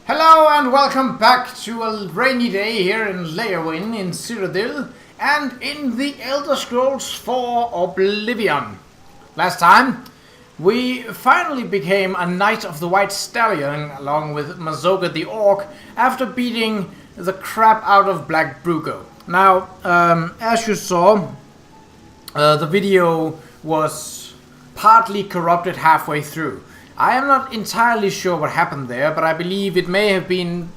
Hello and welcome back to a rainy day here in Leowin in Cyrodiil and in the Elder Scrolls 4 Oblivion. Last time, we finally became a Knight of the White Stallion along with Mazoga the Orc after beating the crap out of Black Brugo. Now, as you saw, the video was partly corrupted halfway through. I am not entirely sure what happened there, but I believe it may have been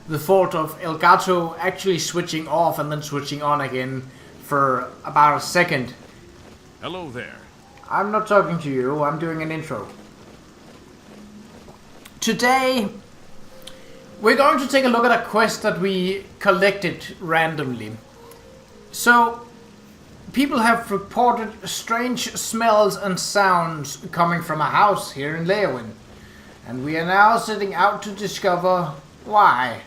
the fault of Elgato actually switching off and then switching on again for about a second. Hello there. I'm not talking to you, I'm doing an intro. Today, we're going to take a look at a quest that we collected randomly. So, people have reported strange smells and sounds coming from a house here in Leowin. And we are now setting out to discover why.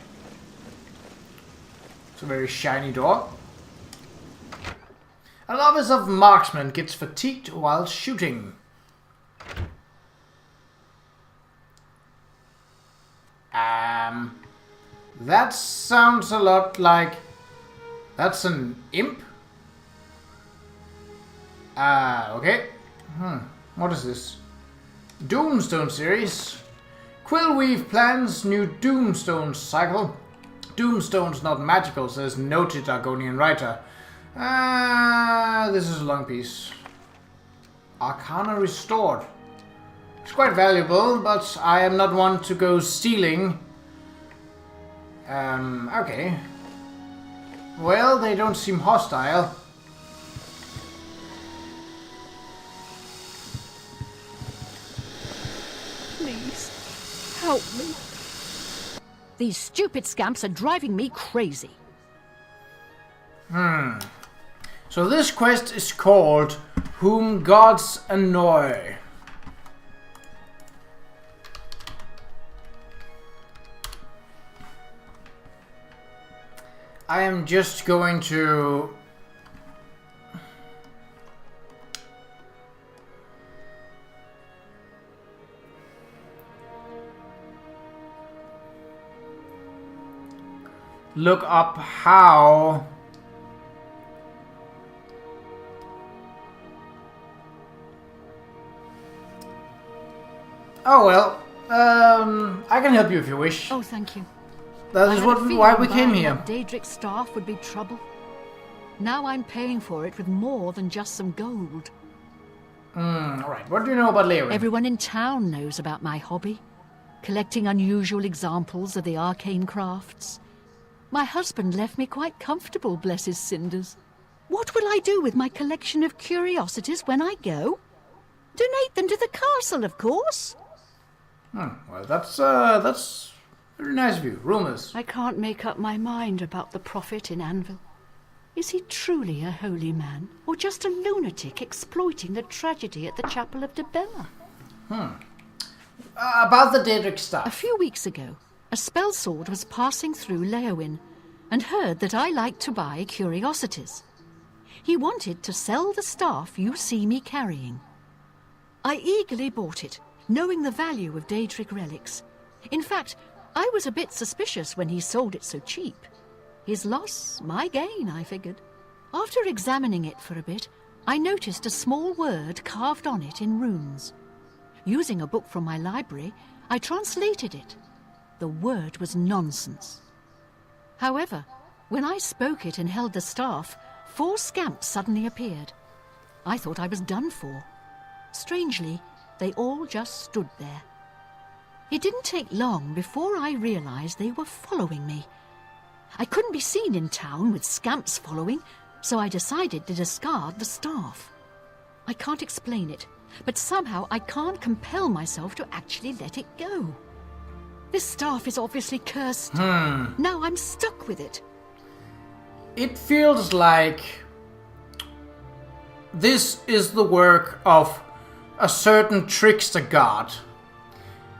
It's a very shiny door. A novice of marksman gets fatigued while shooting. That sounds a lot like... That's an imp? Okay. What is this? Doomstone series. Quillweave plans new Doomstone cycle. Doomstone's not magical, says noted Argonian writer. This is a long piece. Arcana restored. It's quite valuable, but I am not one to go stealing. Okay. Well, they don't seem hostile. Please, help me. These stupid scamps are driving me crazy. So this quest is called Whom Gods Annoy. I am just going to... look up how... Oh well, I can help you if you wish. Oh, thank you. That is why we came here. Daedric's staff would be trouble. Now I'm paying for it with more than just some gold. Alright, what do you know about Leowin? Everyone in town knows about my hobby. Collecting unusual examples of the arcane crafts. My husband left me quite comfortable, bless his cinders. What will I do with my collection of curiosities when I go? Donate them to the castle, of course. Well, that's very nice of you. Rumors. I can't make up my mind about the prophet in Anvil. Is he truly a holy man, or just a lunatic exploiting the tragedy at the Chapel of Debella? About the Daedric staff. A few weeks ago, a spellsword was passing through Leowin and heard that I liked to buy curiosities. He wanted to sell the staff you see me carrying. I eagerly bought it, knowing the value of Daedric relics. In fact, I was a bit suspicious when he sold it so cheap. His loss, my gain, I figured. After examining it for a bit, I noticed a small word carved on it in runes. Using a book from my library, I translated it. The word was nonsense. However, when I spoke it and held the staff, 4 scamps suddenly appeared. I thought I was done for. Strangely, they all just stood there. It didn't take long before I realized they were following me. I couldn't be seen in town with scamps following, so I decided to discard the staff. I can't explain it, but somehow I can't compel myself to actually let it go. This staff is obviously cursed. Now I'm stuck with it. It feels like this is the work of a certain trickster god.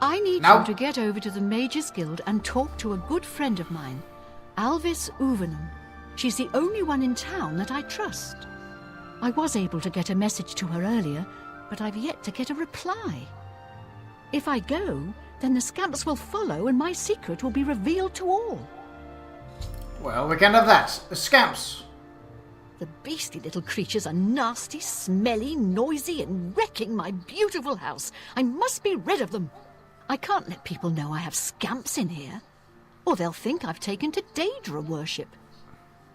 I need you to get over to the Mages Guild and talk to a good friend of mine, Alvis Uvenum. She's the only one in town that I trust. I was able to get a message to her earlier, but I've yet to get a reply. If I go, Then the Scamps will follow and my secret will be revealed to all. Well, we can have that. The Scamps. The beastly little creatures are nasty, smelly, noisy, and wrecking my beautiful house. I must be rid of them. I can't let people know I have Scamps in here, or they'll think I've taken to Daedra worship.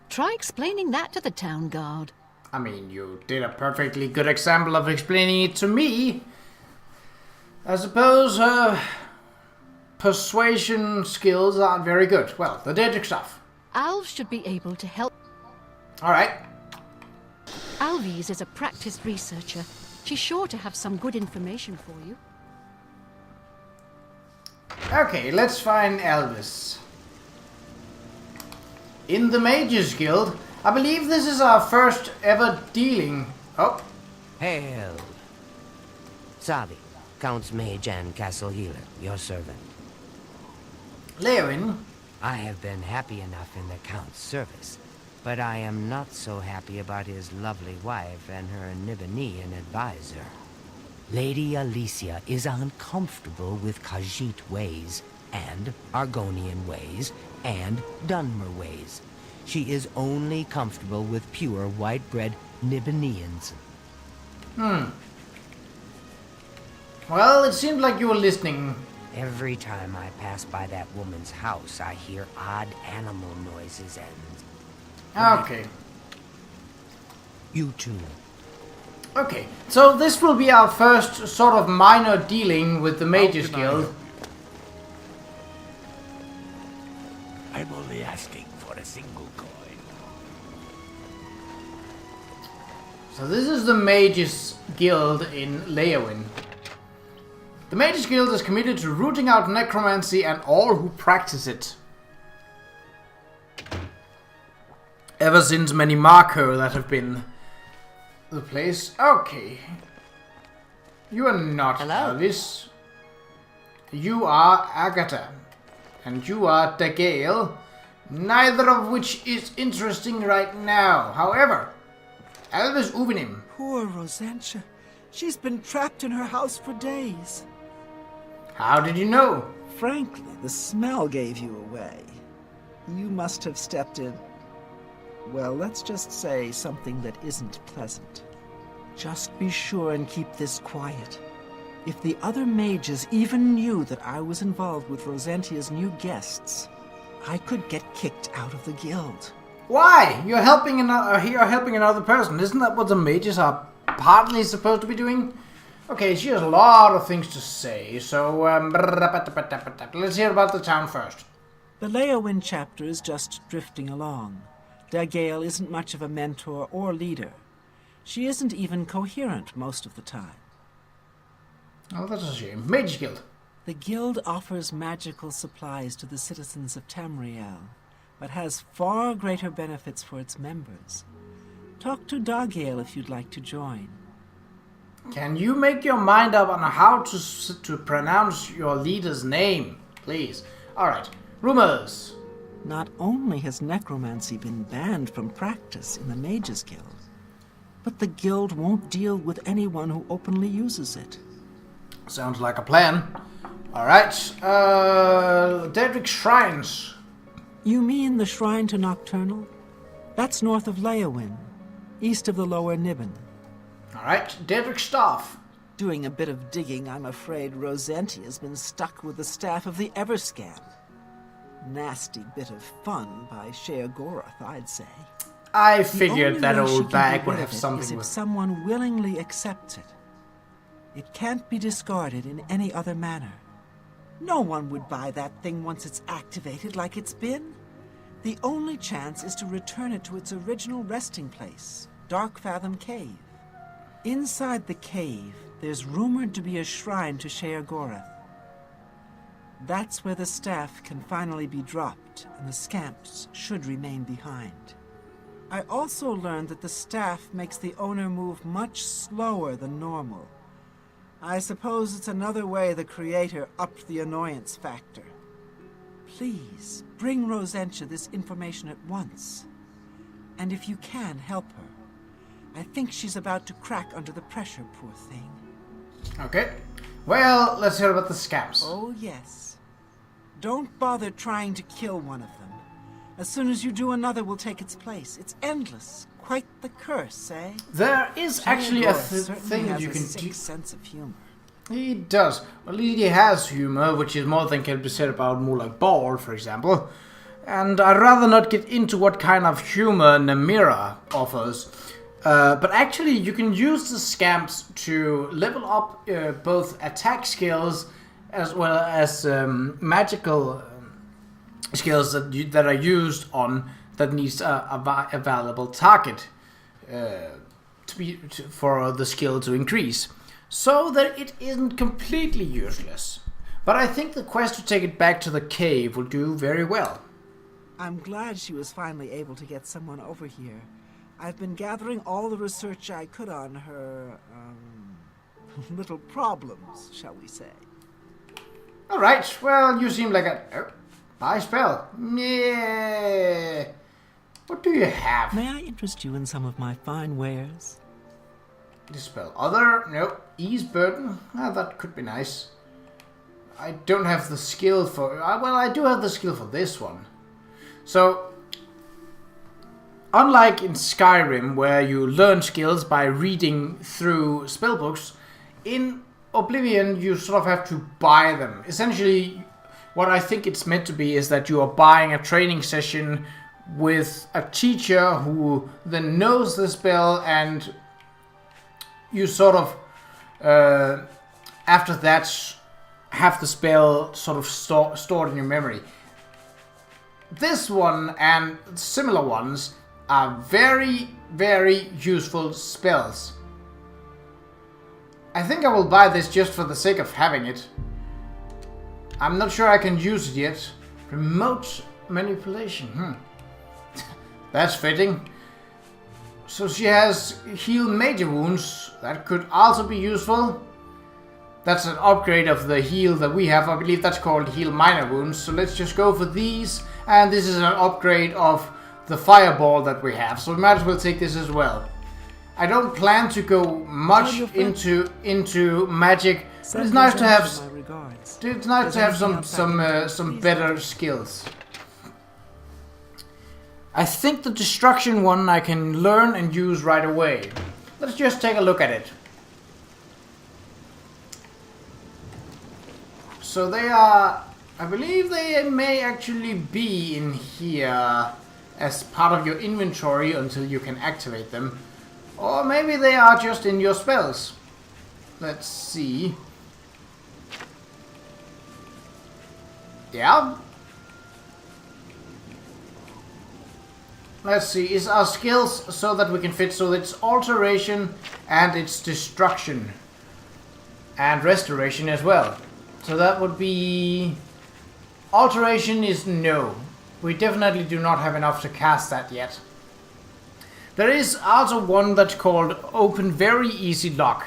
Try explaining that to the town guard. I mean, you did a perfectly good example of explaining it to me. I suppose persuasion skills aren't very good. Well, the Daedric stuff. Alv should be able to help. Alright. Alvis is a practiced researcher. She's sure to have some good information for you. Okay, let's find Elvis. In the Mages Guild, I believe this is our first ever dealing. Oh. Hail! Savi, Count's Mage and Castle Healer, your servant. Leowin. I have been happy enough in the Count's service, but I am not so happy about his lovely wife and her Nibenian advisor. Lady Alicia is uncomfortable with Khajiit ways, and Argonian ways, and Dunmer ways. She is only comfortable with pure white-bread Nibenians. Well, it seemed like you were listening. Every time I pass by that woman's house, I hear odd animal noises and... Okay. You too. Okay, so this will be our first sort of minor dealing with the Mages Guild. I'm only asking for a single coin. So this is the Mages Guild in Leowin. The Mages Guild is committed to rooting out necromancy and all who practice it. Ever since many Marco that have been the place. Okay. You are not Hello. Elvis. You are Agatha. And you are Daegale. Neither of which is interesting right now. However, Elvis Uvenim. Poor Rosentia. She's been trapped in her house for days. How did you know? Frankly, the smell gave you away. You must have stepped in. Well, let's just say something that isn't pleasant. Just be sure and keep this quiet. If the other mages even knew that I was involved with Rosentia's new guests, I could get kicked out of the guild. Why? You're helping another person. Isn't that what the mages are partly supposed to be doing? Okay, she has a lot of things to say, so let's hear about the town first. The Leowin chapter is just drifting along. Daegale isn't much of a mentor or leader. She isn't even coherent most of the time. Oh, that's a shame. Mage Guild. The guild offers magical supplies to the citizens of Tamriel, but has far greater benefits for its members. Talk to Daegale if you'd like to join. Can you make your mind up on how to pronounce your leader's name, please? Alright, rumors. Not only has necromancy been banned from practice in the Mages Guild, but the guild won't deal with anyone who openly uses it. Sounds like a plan. Alright, Daedric Shrines. You mean the Shrine to Nocturnal? That's north of Leowin, east of the Lower Niben. Alright, Daedric Staff. Doing a bit of digging, I'm afraid Rosentia's been stuck with the Staff of the Everscamp. Nasty bit of fun by Sheogorath, I'd say. I figured The that only way she old can bag get would rid have of it something is if with... someone willingly accepts it. It can't be discarded in any other manner. No one would buy that thing once it's activated like it's been. The only chance is to return it to its original resting place, Darkfathom Cave. Inside the cave, there's rumored to be a shrine to Sheogorath. That's where the staff can finally be dropped, and the Scamps should remain behind. I also learned that the staff makes the owner move much slower than normal. I suppose it's another way the Creator upped the annoyance factor. Please, bring Rosentia this information at once. And if you can, help her. I think she's about to crack under the pressure, poor thing. Okay. Well, let's hear about the scamps. Oh, yes. Don't bother trying to kill one of them. As soon as you do, another will take its place. It's endless. Quite the curse, eh? There is actually a Theodore thing has you a can sick do. sense of humor. He does. Well, he has humor, which is more than can be said about more like Ball, for example. And I'd rather not get into what kind of humor Namira offers. But actually, you can use the scamps to level up both attack skills as well as magical skills that are used on that needs a valuable target for the skill to increase. So that it isn't completely useless. But I think the quest to take it back to the cave will do very well. I'm glad she was finally able to get someone over here. I've been gathering all the research I could on her, little problems, shall we say. Alright, well, you seem like a... Oh, buy spell. Yeah. What do you have? May I interest you in some of my fine wares? Dispel other. No. Ease burden. That could be nice. I don't have the skill for... well, I do have the skill for this one. So, unlike in Skyrim, where you learn skills by reading through spellbooks, in Oblivion you sort of have to buy them. Essentially, what I think it's meant to be is that you are buying a training session with a teacher who then knows the spell, and you sort of, after that, have the spell sort of stored in your memory. This one and similar ones are very, very useful spells. I think I will buy this just for the sake of having it. I'm not sure I can use it yet. Remote manipulation, That's fitting. So she has heal major wounds. That could also be useful. That's an upgrade of the heal that we have. I believe that's called heal minor wounds. So let's just go for these. And this is an upgrade of the fireball that we have. So we might as well take this as well. I don't plan to go much into magic, but it's nice to have. It's nice to have some better skills. I think the destruction one I can learn and use right away. Let's just take a look at it. So they are, I believe they may actually be in here as part of your inventory until you can activate them. Or maybe they are just in your spells. Let's see. Yeah. Let's see, is our skills so that we can fit, so it's alteration and it's destruction. And restoration as well. So that would be... Alteration is no. We definitely do not have enough to cast that yet. There is also one that's called Open Very Easy Lock.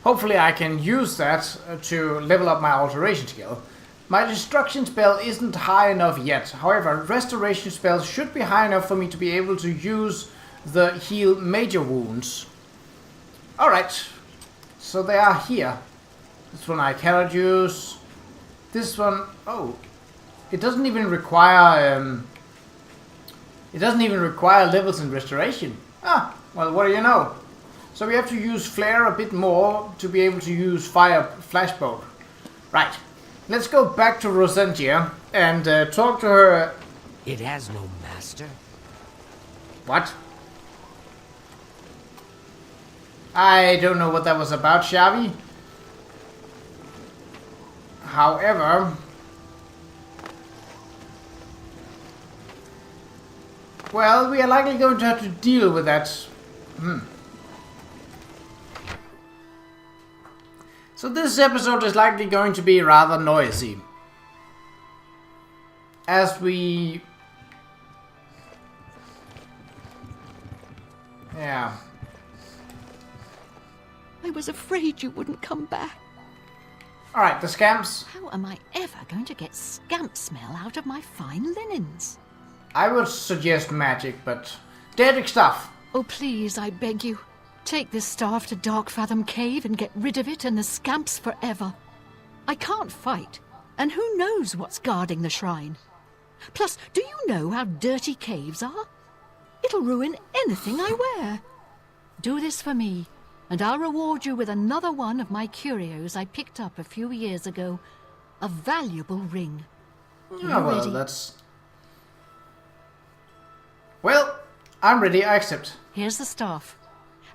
Hopefully I can use that to level up my alteration skill. My destruction spell isn't high enough yet. However, restoration spells should be high enough for me to be able to use the heal major wounds. Alright, so they are here. This one I cannot use. This one, oh, it doesn't even require levels in restoration. Ah, well, what do you know? So we have to use flare a bit more to be able to use fire flashbolt. Right. Let's go back to Rosentia and talk to her. It has no master. What? I don't know what that was about, Shavi. However, well, we are likely going to have to deal with that. So this episode is likely going to be rather noisy. As we... Yeah. I was afraid you wouldn't come back. Alright, the scamps. How am I ever going to get scamp smell out of my fine linens? I would suggest magic, but... Daedric stuff. Oh, please, I beg you. Take this staff to Darkfathom Cave and get rid of it and the scamps forever. I can't fight, and who knows what's guarding the shrine? Plus, do you know how dirty caves are? It'll ruin anything I wear. Do this for me, and I'll reward you with another one of my curios I picked up a few years ago. A valuable ring. Oh, well, ready? that's... Well, I'm ready, I accept. Here's the staff.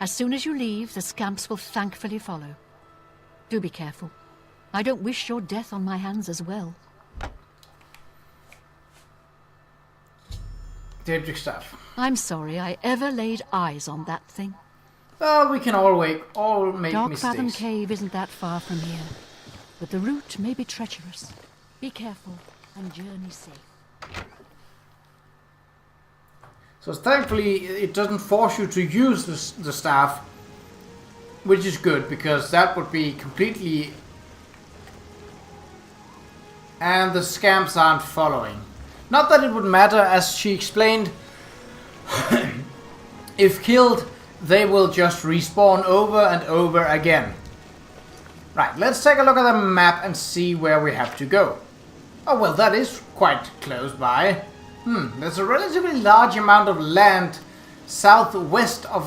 As soon as you leave, the scamps will thankfully follow. Do be careful. I don't wish your death on my hands as well. Daedric staff. I'm sorry I ever laid eyes on that thing. Well, we can all make Dark Fathom mistakes. Cave isn't that far from here, but the route may be treacherous. Be careful and journey safe. So thankfully, it doesn't force you to use the staff, which is good, because that would be completely... And the scamps aren't following. Not that it would matter, as she explained. If killed, they will just respawn over and over again. Right, let's take a look at the map and see where we have to go. Oh, well, that is quite close by. There's a relatively large amount of land southeast of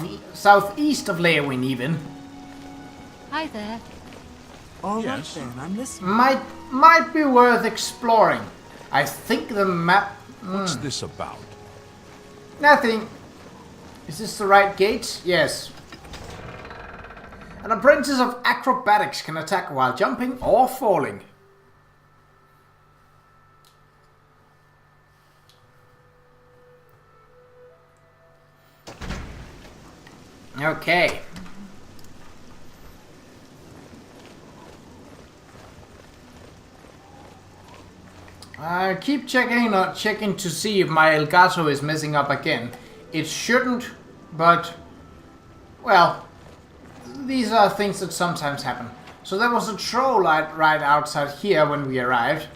Leowyn even. Hi there. All right Yes. then, I'm listening. Might be worth exploring. I think the map... What's this about? Nothing. Is this the right gate? Yes. An apprentice of acrobatics can attack while jumping or falling. Okay. I keep checking to see if my Elgato is messing up again. It shouldn't, but, well, these are things that sometimes happen. So there was a troll right outside here when we arrived.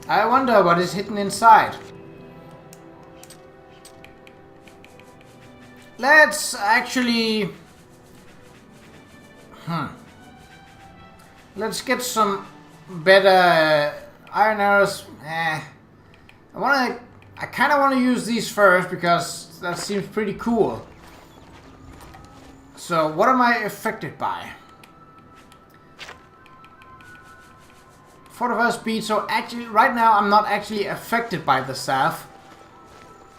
I wonder what is hidden inside. Let's actually... Let's get some better iron arrows. I kind of want to use these first because that seems pretty cool. So, what am I affected by? 45 speed, so actually, right now I'm not actually affected by the staff.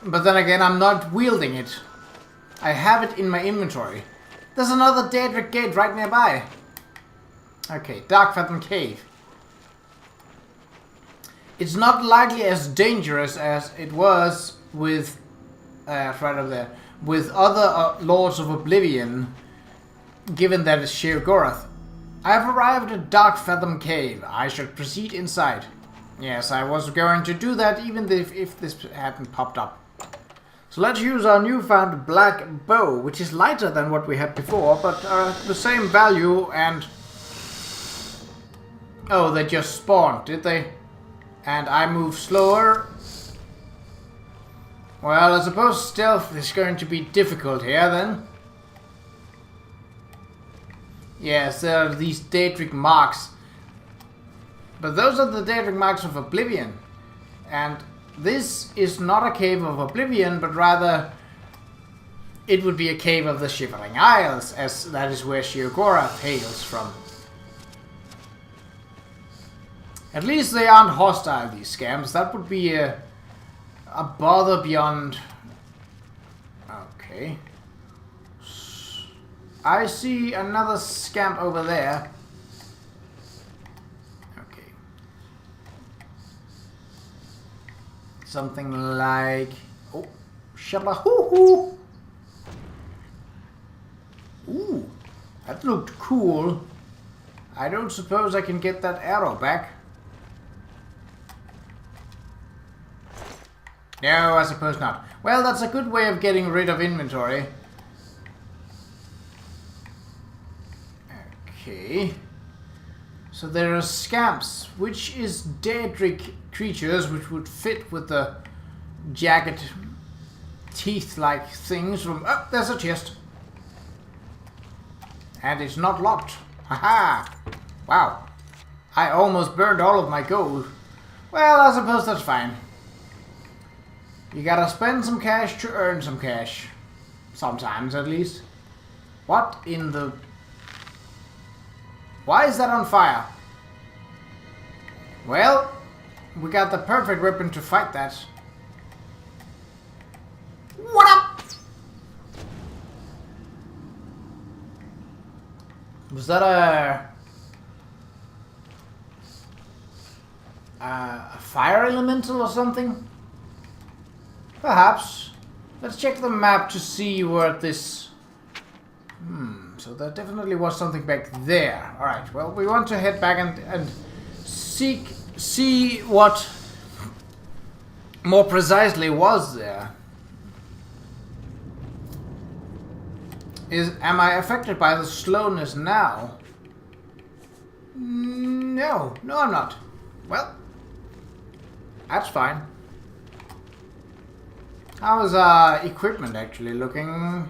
But then again, I'm not wielding it. I have it in my inventory. There's another Daedric gate right nearby. Okay, Dark Fathom Cave. It's not likely as dangerous as it was with... right over there. With other Lords of Oblivion, given that it's Sheogorath. I have arrived at Dark Fathom Cave. I should proceed inside. Yes, I was going to do that even if this hadn't popped up. So let's use our newfound black bow, which is lighter than what we had before, but the same value and... Oh, they just spawned, did they? And I move slower. Well, I suppose stealth is going to be difficult here then. Yes, there are these Daedric marks. But those are the Daedric marks of Oblivion. And this is not a cave of Oblivion, but rather it would be a cave of the Shivering Isles, as that is where Sheogorath hails from. At least they aren't hostile, these scamps. That would be a bother beyond... Okay. I see another scamp over there. Okay. Something like... Oh, shabla-hoo-hoo! Ooh, that looked cool. I don't suppose I can get that arrow back. No, I suppose not. Well, that's a good way of getting rid of inventory. Okay. So there are scamps. Which is Daedric creatures which would fit with the jagged teeth-like things from... Oh, there's a chest. And it's not locked. Haha! Wow. I almost burned all of my gold. Well, I suppose that's fine. You gotta spend some cash to earn some cash. Sometimes, at least. What in the... Why is that on fire? Well, we got the perfect weapon to fight that. What up? Was that a fire elemental or something? Perhaps. Let's check the map to see where this... so there definitely was something back there. Alright, well, we want to head back and see what more precisely was there. Am I affected by the slowness now? No, I'm not. Well, that's fine. How is our equipment actually looking?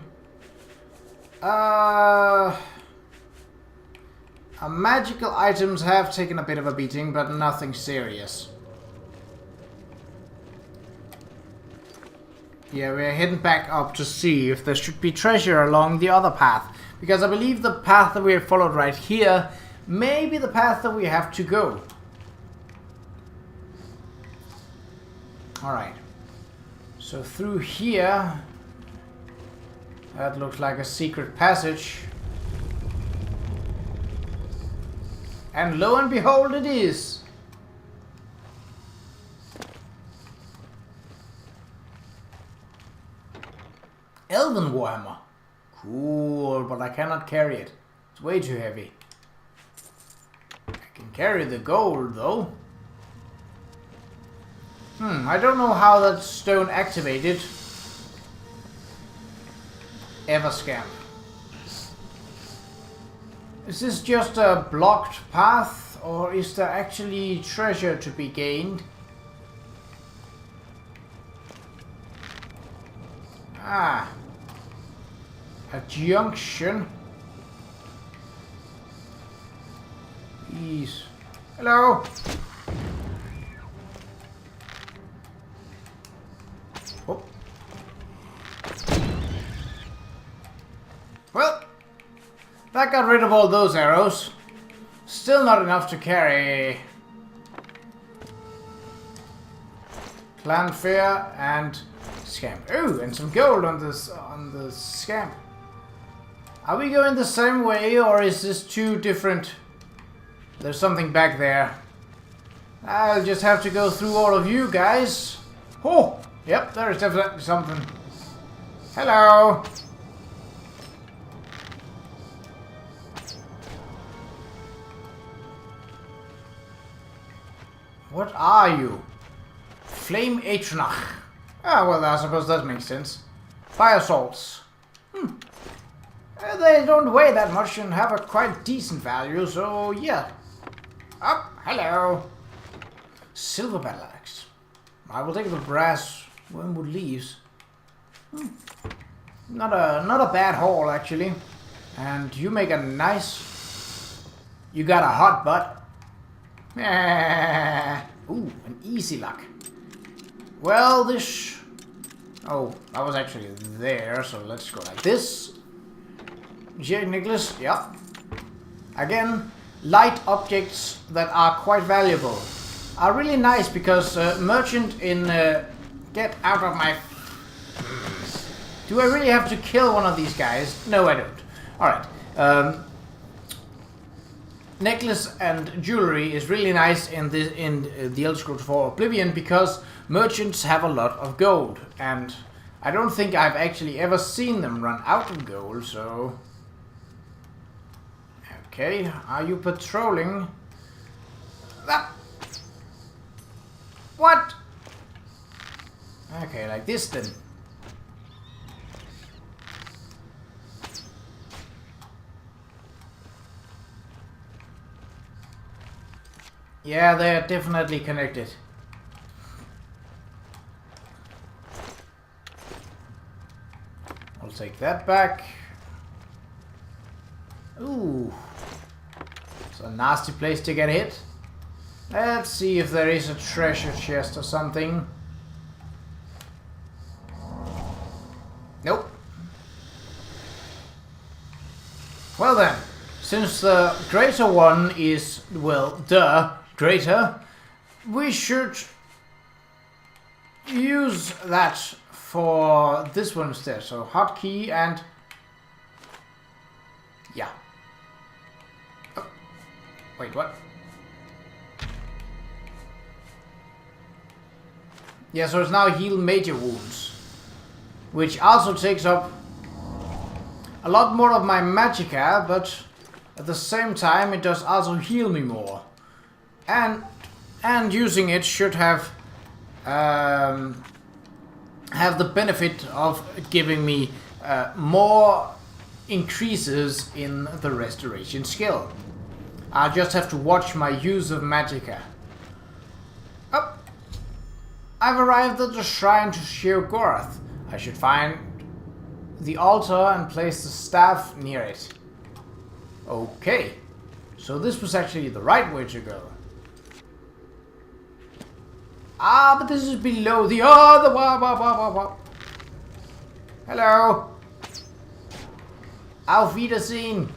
Our magical items have taken a bit of a beating, but nothing serious. Yeah, we're heading back up to see if there should be treasure along the other path. Because I believe the path that we have followed right here may be the path that we have to go. Alright. So through here... That looks like a secret passage. And lo and behold it is! Elven Warhammer. Cool, but I cannot carry it. It's way too heavy. I can carry the gold, though. I don't know how that stone activated. Everscamp. Is this just a blocked path, or is there actually treasure to be gained? Ah. A junction. Please. Hello. Oh. Well, that got rid of all those arrows. Still not enough to carry Clanfair and Scamp. Oh, and some gold on the Scamp. Are we going the same way, or is this two different? There's something back there. I'll just have to go through all of you guys. Oh, yep, there is definitely something. Hello. What are you? Flame Qa'Rajh. Ah, well, I suppose that makes sense. Fire salts. They don't weigh that much and have a quite decent value, so yeah. Oh, hello. Silver battle axe. I will take the brass wormwood leaves. Not a bad haul, actually. And you make a nice... You got a hot butt. Ooh, an easy luck. Well, this... Oh, I was actually there, so let's go like this. Here, Nicholas, yep. Again, light objects that are quite valuable are really nice because merchant in... get out of my... Do I really have to kill one of these guys? No, I don't. Alright. Necklace and jewelry is really nice in the Elder Scrolls 4 Oblivion because merchants have a lot of gold, and I don't think I've actually ever seen them run out of gold, so... Okay, are you patrolling? Ah. What? Okay, like this then. Yeah, they are definitely connected. Take that back. Ooh. It's a nasty place to get hit. Let's see if there is a treasure chest or something. Nope. Well then, since the greater one is, well, greater, we should use that for this one instead. So hotkey and yeah. Oh. Wait, what? Yeah, so it's now heal major wounds, which also takes up a lot more of my magicka, but at the same time it does also heal me more. And using it should have the benefit of giving me more increases in the restoration skill. I just have to watch my use of magicka. Oh, I've arrived at the shrine to Qa'Rajh. I should find the altar and place the staff near it. Okay, so this was actually the right way to go. Ah, but this is below the other. Hello. Auf Wiedersehen.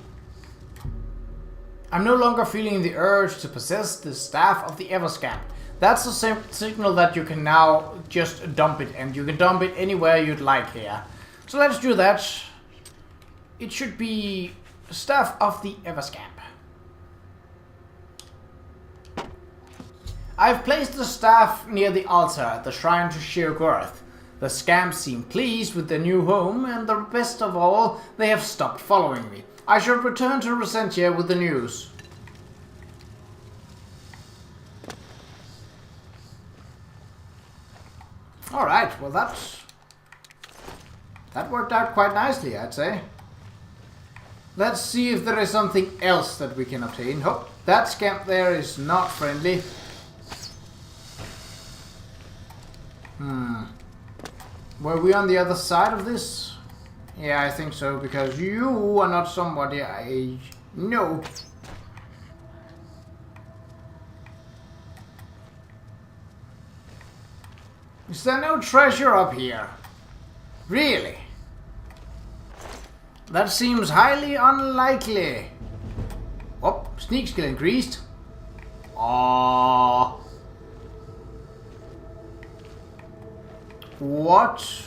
I'm no longer feeling the urge to possess the Staff of the Everscamp. That's the same signal that you can now just dump it, and you can dump it anywhere you'd like here. So let's do that. It should be Staff of the Everscamp. I've placed the staff near the altar at the shrine to Qa'Rajh. The Scamps seem pleased with their new home, and the best of all, they have stopped following me. I shall return to Resentia with the news. Alright, well that worked out quite nicely, I'd say. Let's see if there is something else that we can obtain. Oh, that Scamp there is not friendly. Were we on the other side of this? Yeah, I think so, because you are not somebody I know. Is there no treasure up here? Really? That seems highly unlikely. Oh, sneak skill increased. Aww. What?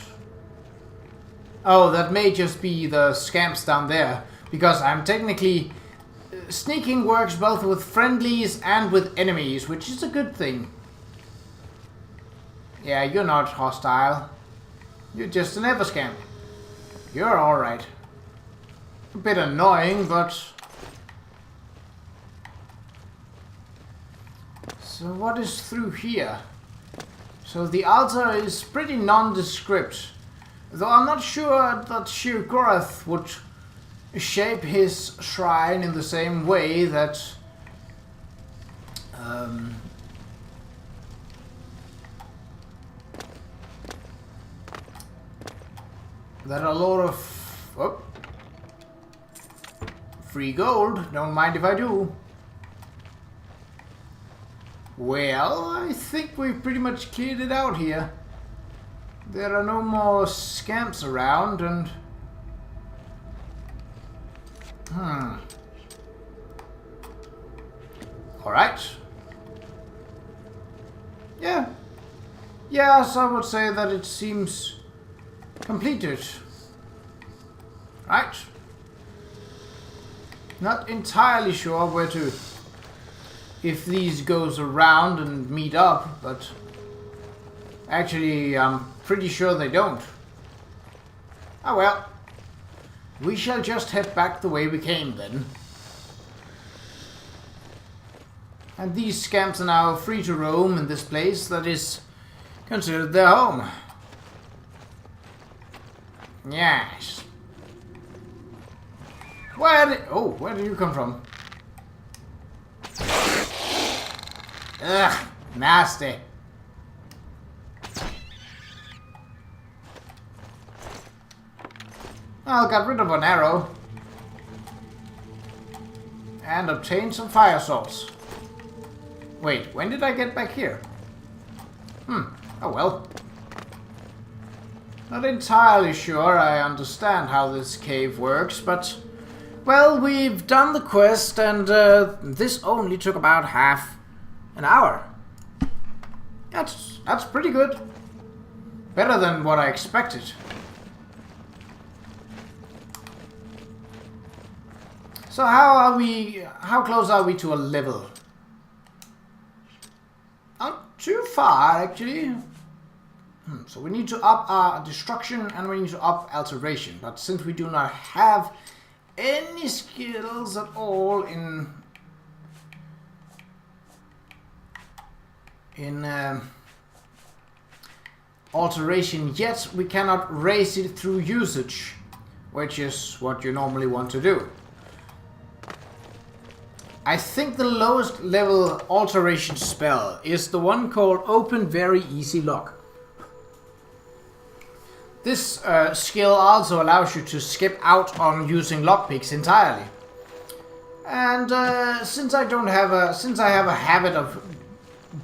Oh, that may just be the Scamps down there, because I'm technically... sneaking works both with friendlies and with enemies, which is a good thing. Yeah, you're not hostile. You're just an Everscamp. You're alright. A bit annoying, but... So what is through here? So the altar is pretty nondescript. Though I'm not sure that Qa'Rajh would shape his shrine in the same way that... that a lot of... Oh, free gold, don't mind if I do. Well, I think we've pretty much cleared it out here. There are no more Scamps around, and... Alright. Yeah. Yes, I would say that it seems completed. Right. Not entirely sure where to... if these goes around and meet up, but... actually, I'm pretty sure they don't. Oh well. We shall just head back the way we came then. And these Scamps are now free to roam in this place that is considered their home. Yes. Where did you come from? Ugh, nasty. I'll get rid of an arrow. And obtain some fire salts. Wait, when did I get back here? Oh well. Not entirely sure I understand how this cave works, but... Well, we've done the quest, and this only took about half an hour. That's pretty good. Better than what I expected. So how close are we to a level? Not too far, actually. So we need to up our destruction and we need to up alteration. But since we do not have any skills at all in alteration yet, we cannot raise it through usage, which is what you normally want to do. I think the lowest level alteration spell is the one called Open Very Easy Lock. This skill also allows you to skip out on using lockpicks entirely. And since I have a habit of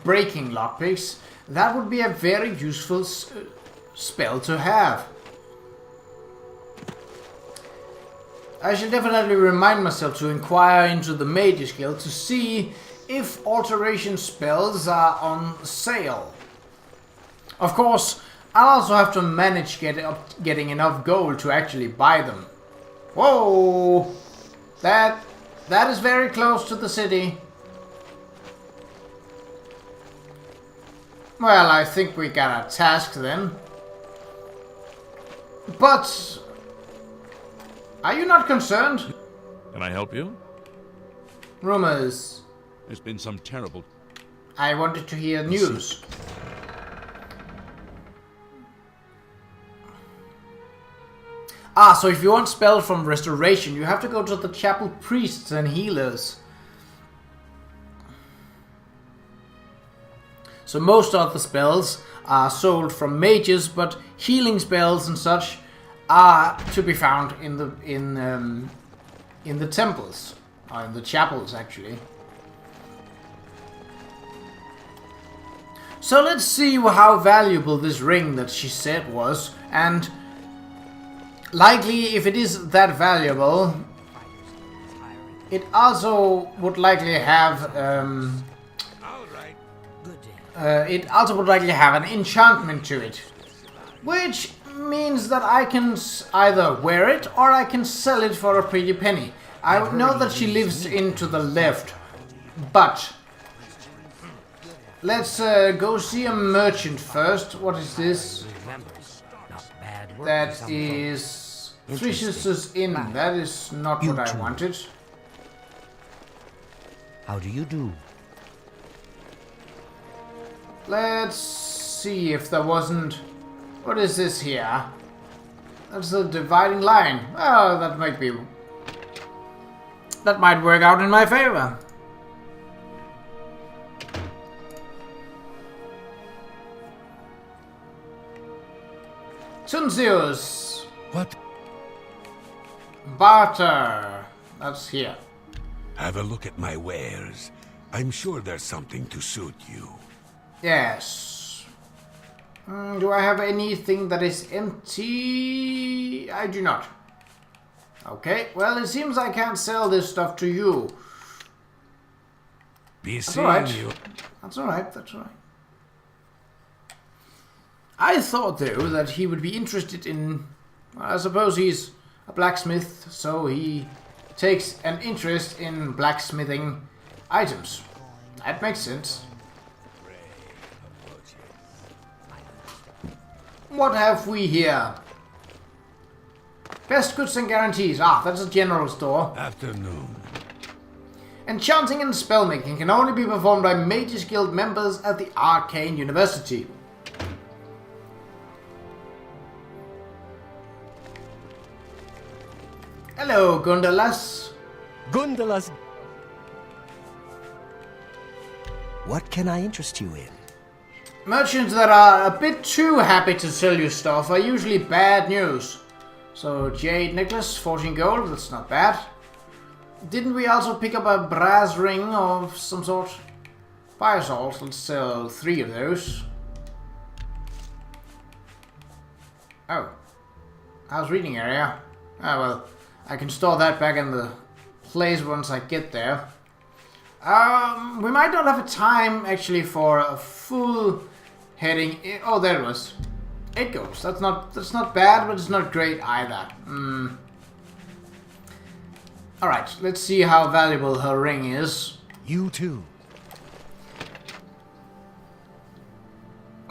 breaking lockpicks, that would be a very useful spell to have. I should definitely remind myself to inquire into the Mage's Guild to see if alteration spells are on sale. Of course, I'll also have to manage getting enough gold to actually buy them. Whoa! That is very close to the city. Well, I think we got a task then. But... are you not concerned? Can I help you? Rumors. There's been some terrible... I wanted to hear news. So if you want spell from restoration, you have to go to the chapel priests and healers. So most of the spells are sold from mages, but healing spells and such are to be found in the temples, or in the chapels actually. So let's see how valuable this ring that she said was, and likely if it is that valuable, it also would likely have an enchantment to it, which means that I can either wear it or I can sell it for a pretty penny. I know that she lives into the left, but let's go see a merchant first. What is this? That is Three Sisters Inn. That is not what I wanted. How do you do? Let's see if there wasn't... what is this here? That's the dividing line. Oh, that might be... that might work out in my favor. Tunzius. What? Barter. That's here. Have a look at my wares. I'm sure there's something to suit you. Yes. Do I have anything that is empty? I do not. Okay, well, it seems I can't sell this stuff to you. That's alright. That's alright, that's alright. I thought, though, that he would be interested in... well, I suppose he's a blacksmith, so he takes an interest in blacksmithing items. That makes sense. What have we here? Best goods and guarantees. Ah, that's a general store. Afternoon. Enchanting and spellmaking can only be performed by Mages Guild members at the Arcane University. Hello, Gundalas. Gundalas. What can I interest you in? Merchants that are a bit too happy to sell you stuff are usually bad news. So jade necklace, 14 gold, that's not bad. Didn't we also pick up a brass ring of some sort? Fire salt, let's sell 3 of those. Oh. House reading area. Ah well, I can store that back in the place once I get there. We might not have a time actually for a full heading. Oh, there it was. 8 goals. That's not bad, but it's not great either. All right, let's see how valuable her ring is. You too.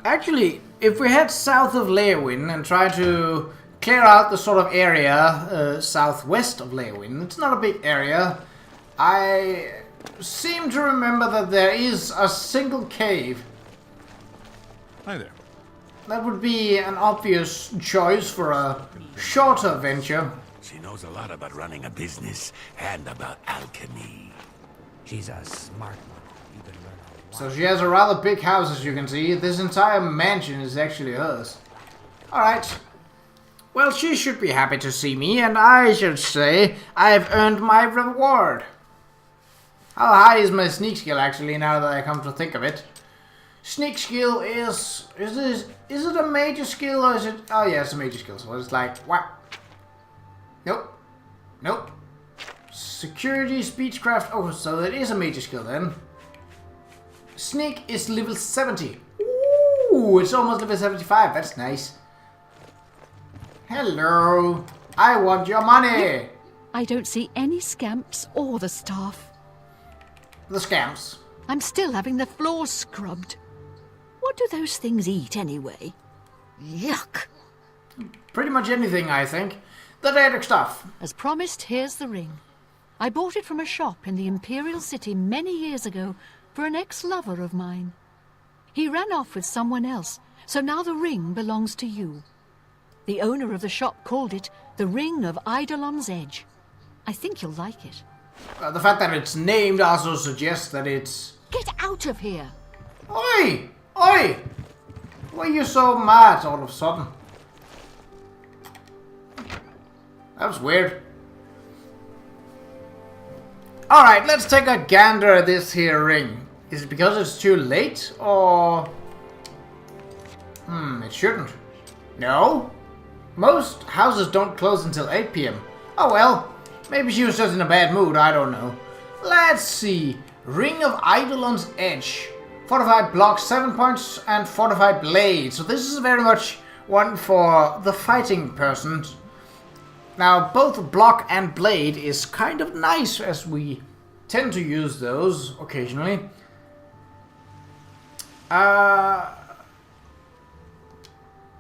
Actually, if we head south of Leowyn and try to clear out the sort of area southwest of Leowyn, it's not a big area. I seem to remember that there is a single cave. Hi there. That would be an obvious choice for a shorter venture. She knows a lot about running a business and about alchemy. She's a smart one. You can learn a lot. So she has a rather big house, as you can see. This entire mansion is actually hers. Alright. Well, she should be happy to see me, and I should say I've earned my reward. How high is my sneak skill, actually, now that I come to think of it? Sneak skill is it a major skill, or is it... Oh yeah, it's a major skill, so it's like, what? Nope. Nope. Security, speechcraft, oh, so it is a major skill then. Sneak is level 70. Ooh, it's almost level 75, that's nice. Hello, I want your money. I don't see any scamps or the staff. The scamps. I'm still having the floors scrubbed. What do those things eat anyway? Yuck! Pretty much anything, I think. The Daedric stuff. As promised, here's the ring. I bought it from a shop in the Imperial City many years ago for an ex-lover of mine. He ran off with someone else, so now the ring belongs to you. The owner of the shop called it the Ring of Eidolon's Edge. I think you'll like it. The fact that it's named also suggests that it's... Get out of here! Oi! Oi! Why are you so mad all of a sudden? That was weird. Alright, let's take a gander at this here ring. Is it because it's too late, or... it shouldn't. No? Most houses don't close until 8 PM. Oh well, maybe she was just in a bad mood, I don't know. Let's see. Ring of Eidolon's Edge. Fortified block, 7 points, and fortified blade. So this is very much one for the fighting person. Now, both block and blade is kind of nice, as we tend to use those occasionally.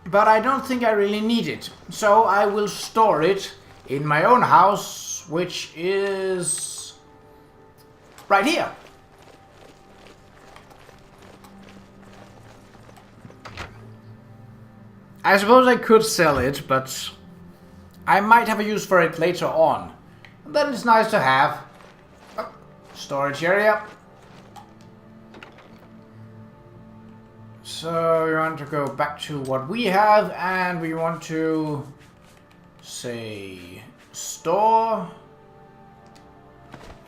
But I don't think I really need it. So I will store it in my own house, which is right here. I suppose I could sell it, but I might have a use for it later on. And then it's nice to have. Oh, storage area. So we want to go back to what we have, and we want to say store,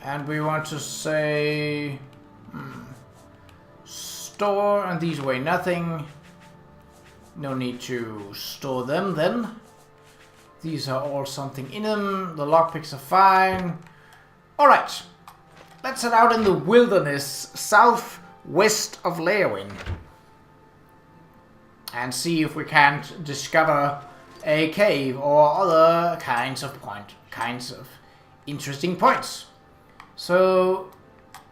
and we want to say store, and these weigh nothing. No need to store them then. These are all something in them. The lockpicks are fine. Alright. Let's head out in the wilderness southwest of Leowyn and see if we can't discover a cave or other kinds of interesting points. So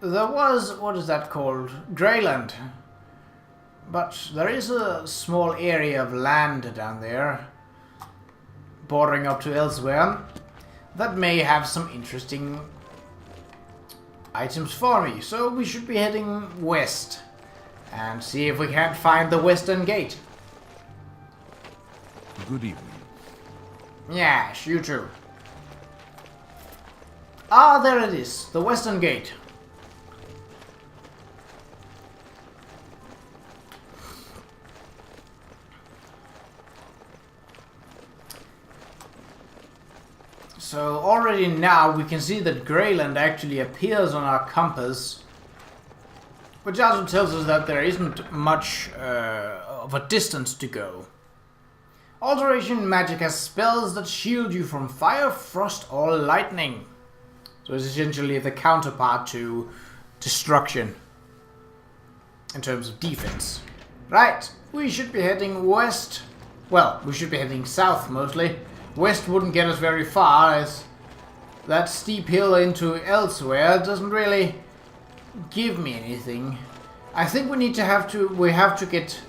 there was, what is that called? Greyland. But there is a small area of land down there, bordering up to elsewhere, that may have some interesting items for me. So we should be heading west and see if we can't find the western gate. Good evening. Yes, you too. Ah, there it is, the western gate. So already now we can see that Greyland actually appears on our compass, which also tells us that there isn't much of a distance to go. Alteration magic has spells that shield you from fire, frost, or lightning. So it's essentially the counterpart to destruction in terms of defense. Right, we should be heading west. Well, we should be heading south mostly. West wouldn't get us very far, as that steep hill into elsewhere doesn't really give me anything. I think we have to get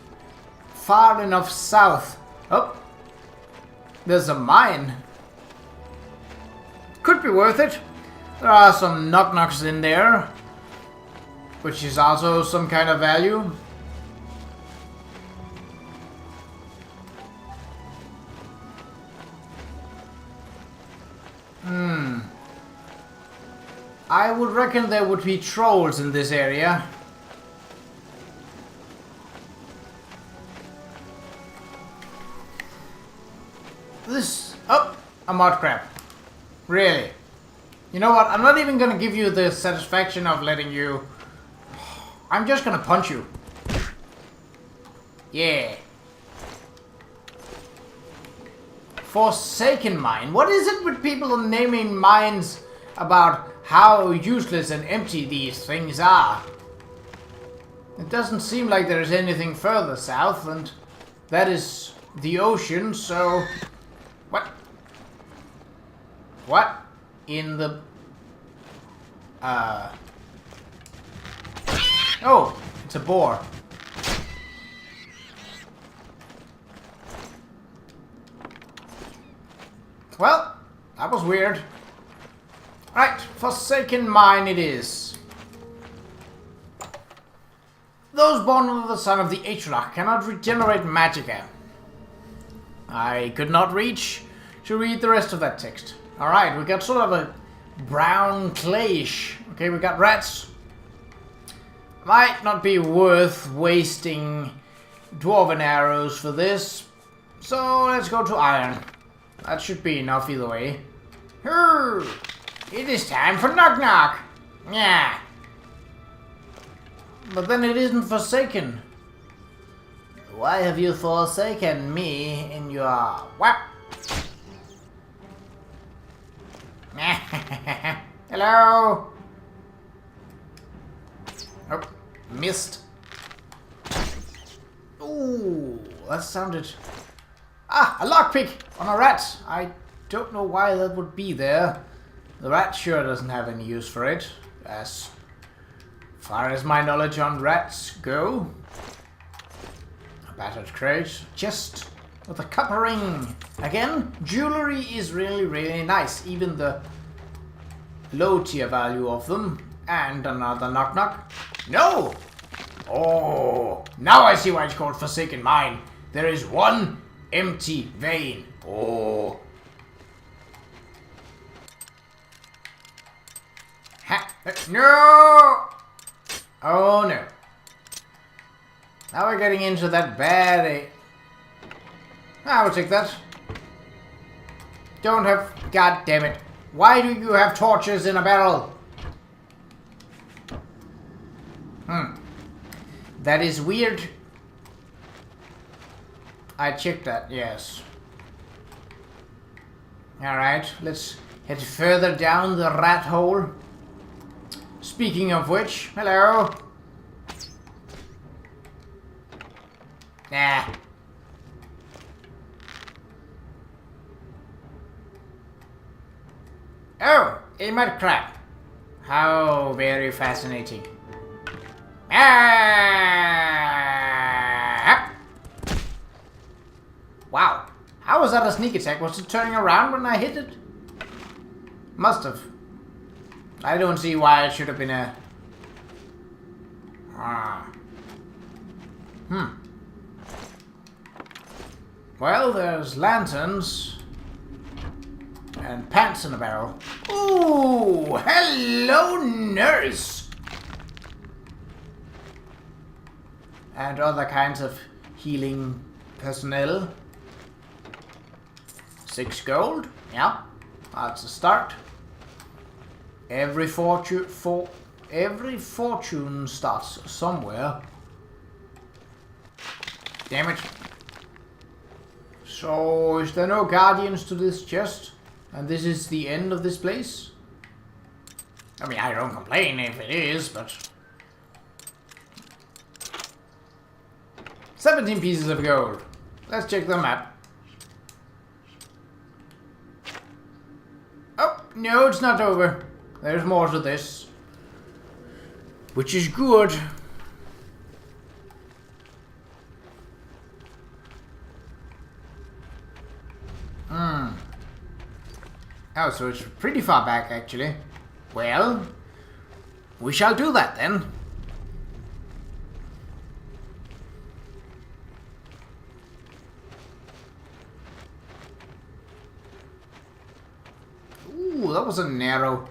far enough south. Oh, there's a mine. Could be worth it. There are some Nug-Nuggs in there, which is also some kind of value. I would reckon there would be trolls in this area. Oh, a mud crab. Really? You know what? I'm not even gonna give you the satisfaction of letting you... I'm just gonna punch you. Yeah. Forsaken mine. What is it with people naming mines about how useless and empty these things are? It doesn't seem like there is anything further south, and that is the ocean, so... What? What in the... Oh, it's a boar. Well, that was weird. Right, Forsaken Mine it is. Those born under the son of the Qa'Rajh cannot regenerate magicka. I could not reach to read the rest of that text. Alright, we got sort of a brown clayish. Okay, we got rats. Might not be worth wasting dwarven arrows for this. So let's go to iron. That should be enough either way. It is time for Nug-Nugg. Yeah. But then it isn't forsaken. Why have you forsaken me in your... What? Hello? Oh, missed. Ooh, that sounded... Ah, a lockpick on a rat. I don't know why that would be there. The rat sure doesn't have any use for it, as far as my knowledge on rats go. A battered crate, chest with a copper ring. Again, jewelry is really, really nice. Even the low tier value of them. And another Nug-Nugg. No! Oh, now I see why it's called Forsaken Mine. There is one empty vein. Oh. Ha. No! Oh no. Now we're getting into that bad... I will take that. Don't have... God damn it. Why do you have torches in a barrel? That is weird. I checked that, yes. Alright, let's head further down the rat hole. Speaking of which, hello. Nah. Oh, a mud crab. How very fascinating. Ah! Wow. How was that a sneak attack? Was it turning around when I hit it? Must have. I don't see why it should have been a... Well, there's lanterns. And pants in a barrel. Ooh! Hello, nurse! And other kinds of healing personnel. 6 gold. Yeah. That's a start. Every fortune starts somewhere. Damn it. So, is there no guardians to this chest? And this is the end of this place? I mean, I don't complain if it is, but... 17 pieces of gold. Let's check the map. Oh, no, it's not over. There's more to this. Which is good. Oh, so it's pretty far back, actually. Well, we shall do that then. Ooh, that was a narrow.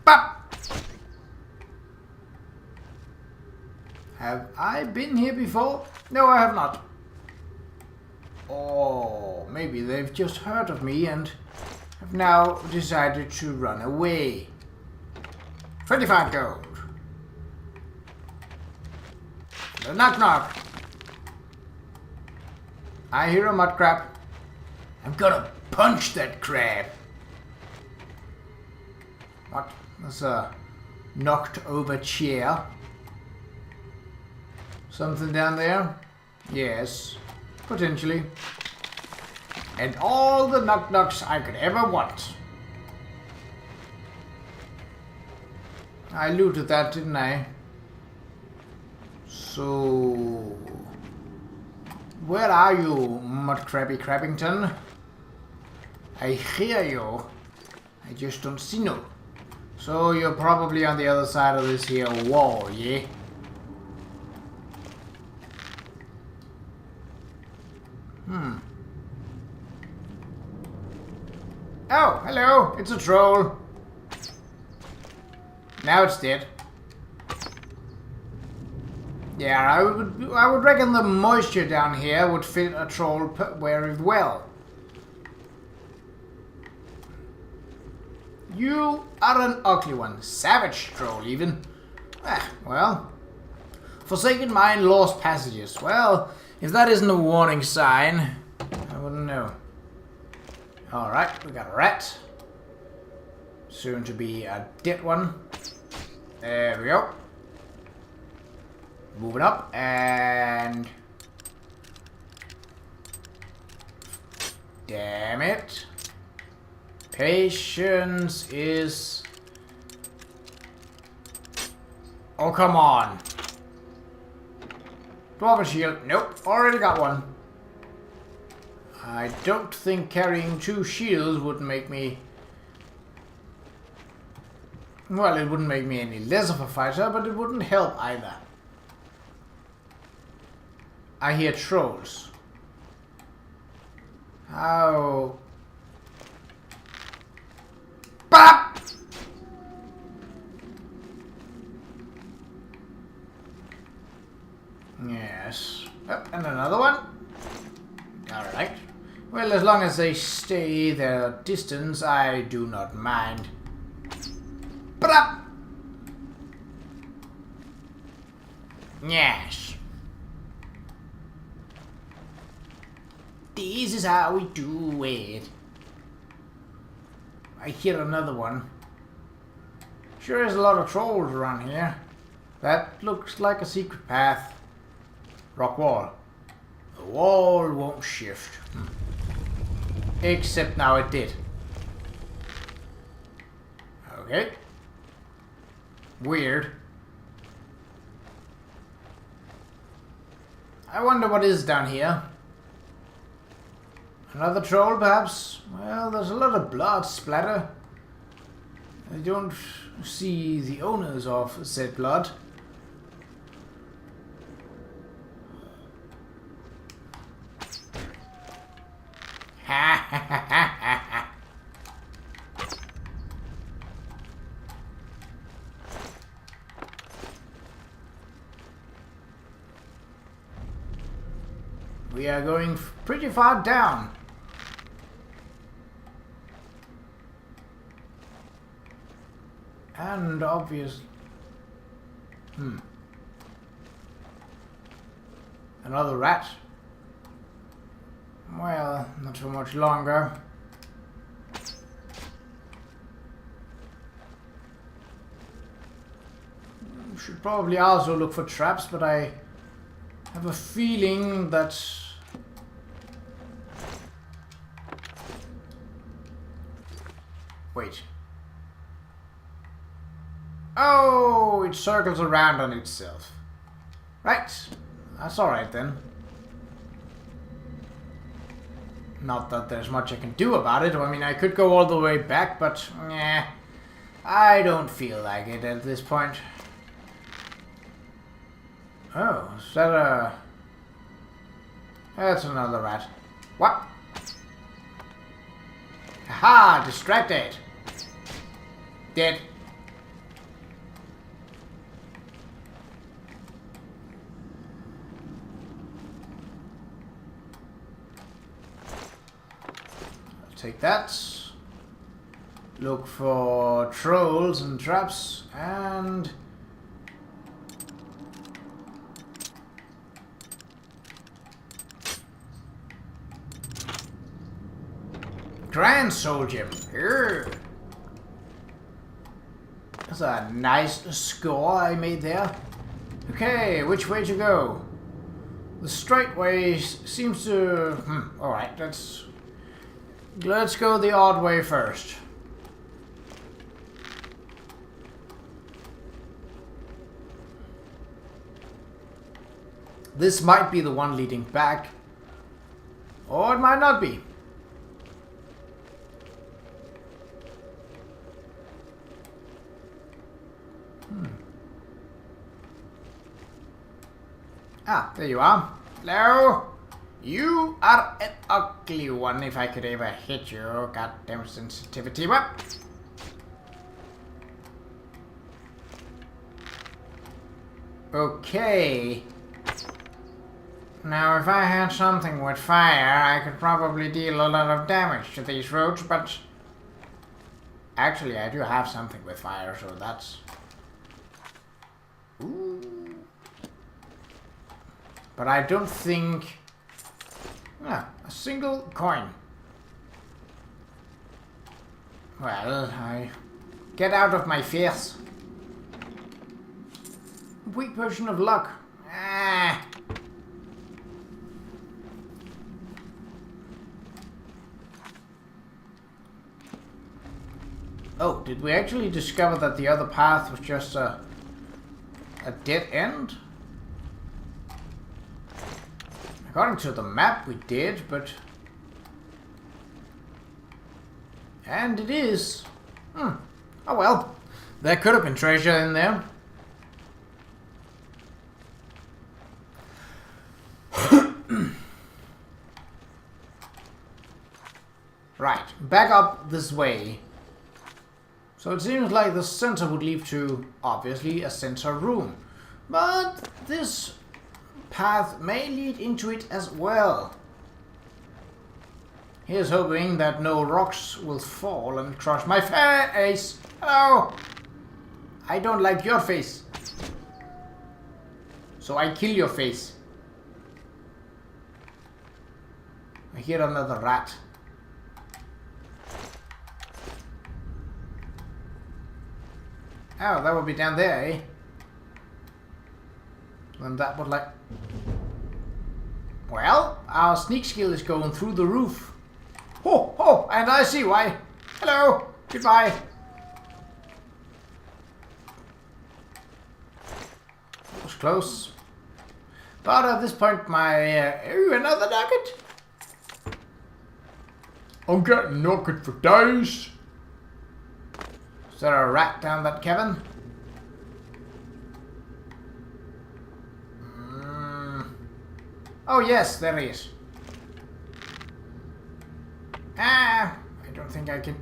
Bop! Have I been here before? No, I have not. Oh, maybe they've just heard of me and have now decided to run away. 25 gold. The Nug-Nugg. I hear a mud crab. I'm gonna punch that crab. What? There's a knocked over chair. Something down there? Yes, potentially. And all the Nug-Nuggs I could ever want. I looted that, didn't I? So... where are you, Mud Crabby Crabbington? I hear you. I just don't see no. So you're probably on the other side of this here wall, yeah? Oh, hello, it's a troll. Now it's dead. Yeah, I would reckon the moisture down here would fit a troll very well. You are an ugly one. Savage troll, even. Well. Forsaken Mine, Lost Passages. Well, if that isn't a warning sign, I wouldn't know. Alright, we got a rat. Soon to be a dead one. There we go. Moving up, and... damn it. Patience is... oh, come on. Dwarven shield. Nope, already got one. I don't think carrying 2 shields would make me... well, it wouldn't make me any less of a fighter, but it wouldn't help either. I hear trolls. How... BAP! Yes. Oh, and another one. Alright. Well, as long as they stay their distance, I do not mind. BAP! Yes. This is how we do it. I hear another one. Sure is a lot of trolls around here. That looks like a secret path. Rock wall. The wall won't shift. Except now it did. Okay. Weird. I wonder what is down here. Another troll, perhaps? Well, there's a lot of blood splatter. I don't see the owners of said blood. Ha ha ha ha ha ha. we are going pretty far down. And obvious. Another rat. Well, not for much longer. Should probably also look for traps, but I have a feeling that wait. Oh, it circles around on itself. Right. That's alright then. Not that there's much I can do about it. I mean, I could go all the way back, but I don't feel like it at this point. Oh, is that a... That's another rat. What? Aha! Distracted! Dead. I'll take that. Look for trolls and traps and... Grand Soldier. That's a nice score I made there. Okay, which way to go? The straight way seems to... alright, let's go the odd way first. This might be the one leading back. Or it might not be. Ah, there you are. Hello? You are an ugly one if I could ever hit you. Goddamn sensitivity. What? Okay. Now, if I had something with fire, I could probably deal a lot of damage to these roads, but... Actually, I do have something with fire, so that's... Ooh. But I don't think... a single coin. Well, I... Get out of my face. Weak potion of luck. Ah. Oh, did we actually discover that the other path was just a dead end? According to the map we did, but... And it is. Oh well. There could have been treasure in there. Right, back up this way. So it seems like the center would lead to, obviously, a center room. But this path may lead into it as well. Here's hoping that no rocks will fall and crush my face. Hello! I don't like your face. So I kill your face. I hear another rat. Oh, that would be down there, eh? Then that would like... Well, our sneak skill is going through the roof. Oh, oh, and I see why. Hello, goodbye. That was close. But at this point, my... ooh, another nugget. I'm getting nugget for days. Is there a rat down that cabin? Oh yes, there he is. I don't think I can...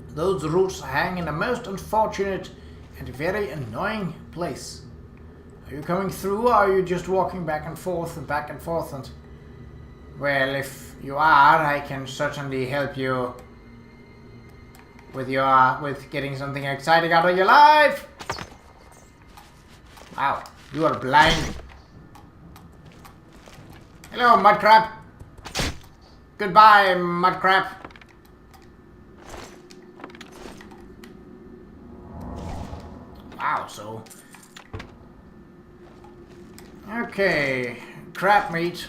Those roots hang in a most unfortunate and very annoying place. Are you coming through, or are you just walking back and forth and back and forth? And well, if you are, I can certainly help you with getting something exciting out of your life. Wow, you are blind. Hello, mudcrab. Goodbye, mudcrab. Wow, so okay, crab meat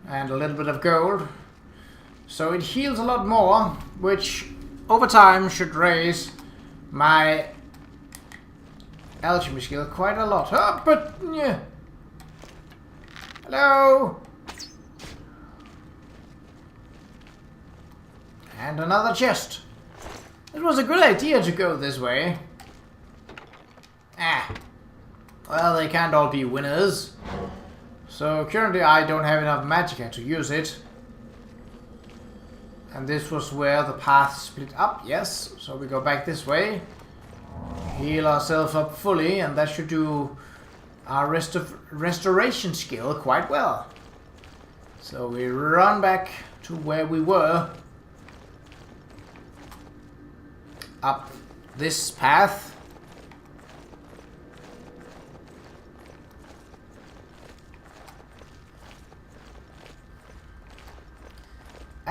and a little bit of gold. So it heals a lot more, which over time should raise my alchemy skill quite a lot. Oh, but yeah. Hello. And another chest. It was a good idea to go this way. Well, they can't all be winners. So currently I don't have enough magicka to use it. And this was where the path split up, yes. So we go back this way. Heal ourselves up fully, and that should do our restoration skill quite well. So we run back to where we were. Up this path.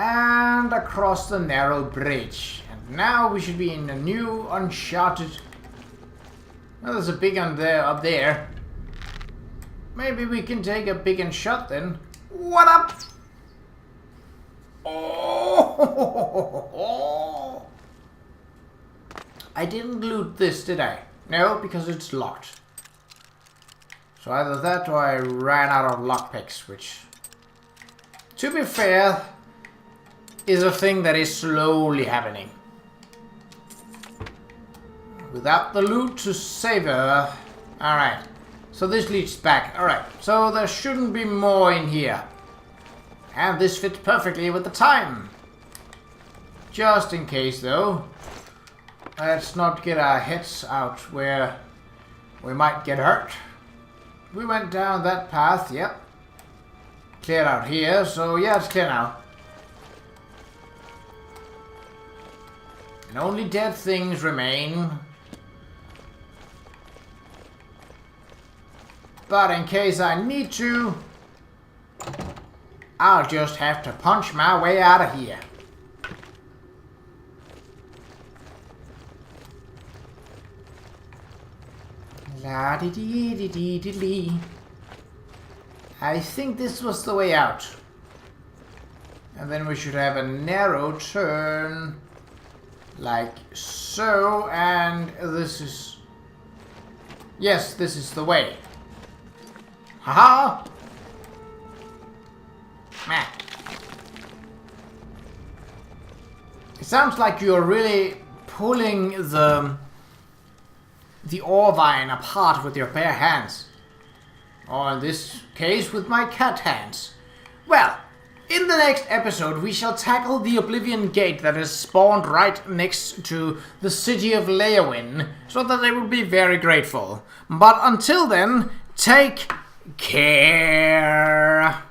And across the narrow bridge. And now we should be in a new uncharted... Well, there's a big one there, up there. Maybe we can take a big and shot then. What up? Oh! I didn't loot this, did I? No, because it's locked. So either that or I ran out of lockpicks, which... To be fair... is a thing that is slowly happening. Without the loot to savor. Alright. So this leads back. Alright. So there shouldn't be more in here. And this fits perfectly with the time. Just in case though. Let's not get our heads out where we might get hurt. We went down that path. Yep. Cleared out here. So yeah, it's clear now. And only dead things remain. But in case I need to, I'll just have to punch my way out of here. La-dee-dee-dee-dee-dee-dee. I think this was the way out. And then we should have a narrow turn. Like so, and this is... Yes, this is the way. Haha! Meh. It sounds like you're really pulling the ore vine apart with your bare hands. Or in this case, with my cat hands. Well, in the next episode, we shall tackle the Oblivion gate that is spawned right next to the city of Leowin, so that they will be very grateful. But until then, take care.